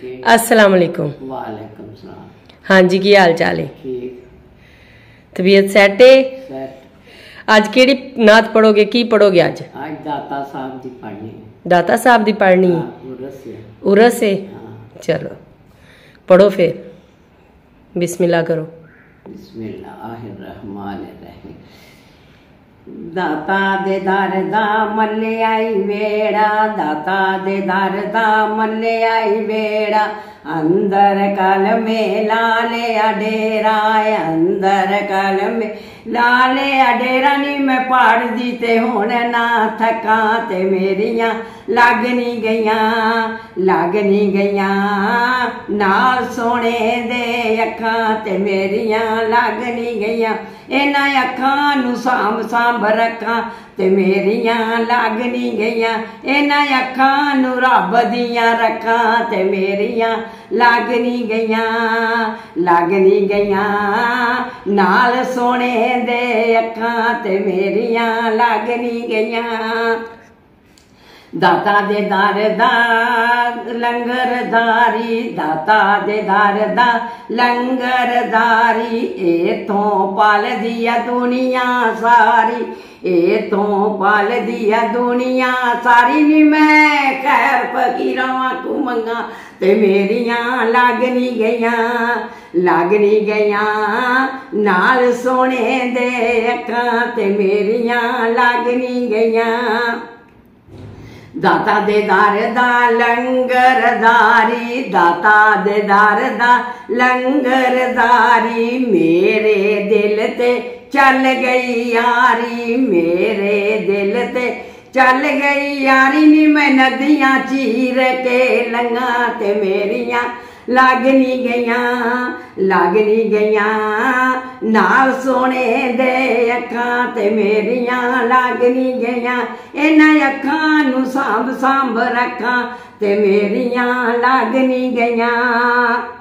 अस्सलाम वालेकुम। वालेकुम सलाम। हाँ जी, की हाल चाल है? ठीक। तबीयत सेट है? सेट। आज केड़ी नात पढ़ोगे, की पढ़ोगे आज? आज दाता साहब दी पढ़नी है। दाता साहब दी पढ़नी? उरस है। चलो पढ़ो फिर, बिस्मिल्लाह करो। बिस्मिल्लाहिर्रहमानिर्रहीम। दाता दे दर दा मल्ले आई वेड़ा, दाता दे दर दा मल्ले आई वेड़ा, अंदर कल में लाले अडेरा, अंदर कल में लाले अडेरा नी मैं पढ़ दी ते हुण ना थका ते मेरियां लगनी गईयां नाल सोने दे अखां ते मेरियां लगनी गईयां, इन्हां अखां नू सांभ सांभ रखां ते मेरियां लगनी गईयां, इन्हां अखां नू रब दियां रखां ते मेरियां लगनी गईयां नाल सोने दे अखां ते मेरियां लगनी गईयां। दाता दे दर दा लंगरदारी, दाता दे दर दा लंगरदारी, इथों पल दिया दुनिया सारी, इथों पल दिया दुनिया सारी नी मैं खैर फकीरां को मंगा ते मेरियां लगनी गईयां नाल सोने दे अखां ते मेरियां लगनी गईयां। दाता दे दर दा लंगरदारी, दाता दे दर दा लंगरदारी, मेरे दिल ते चल गई यारी, मेरे दिल ते चल गई यारी नी मैं नदियां चीर के लंगा ते मेरियां लगनी गईयां नाल सोने दे अखां ते मेरियां लगनी गईयां, इन्हां अखां नू सांभ सांभ रखां ते मेरियां लगनी गईयां।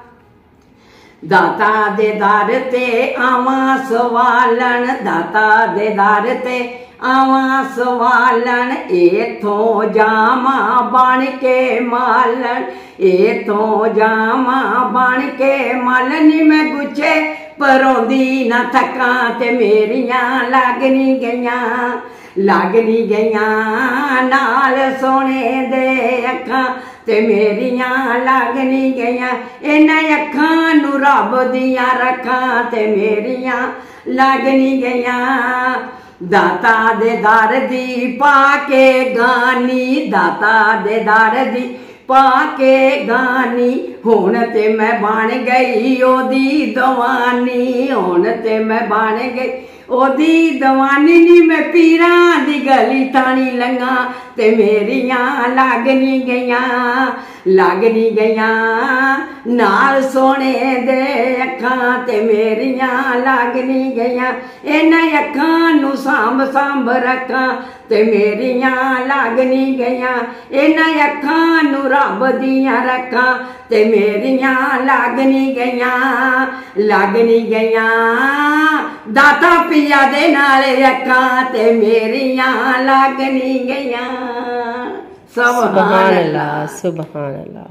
दाता दे दर ते आवां सवालन, दाता दे दर ते आवां सवालन, इथों जामा बन के मालन, इथों जामा बन के मालन नी मैं गुच्छे परोंदी ना थकां ते मेरियां लगनी गईयां नाल सोने दे अखां ते मेरियां लगनी गईयां, इन्हां अखां नू रब दियां रखां ते मेरियां लगनी गईयां। दाता दे दर दी पाके गानी, दाता दे दर दी पाके गानी, हुण ते मैं बन गई ओदी दवानी, हुण ते मैं बन गई ओदी दवानी नी मैं पीरां दी गली तानी लंगा ते मेरियां लगनी गईयां नाल सोने दे अखां ते मेरियां लगनी गईयां, इन्हां अखां नू सांभ सांभ रखां ते मेरियां लगनी गईयां, इन्हां अखां नू रब दियां रखां ते मेरियां लगनी गईयां दाता पिया दे नाल अखां ते मेरियां लगनी गईयां। सुभान अल्लाह, सुभान अल्लाह।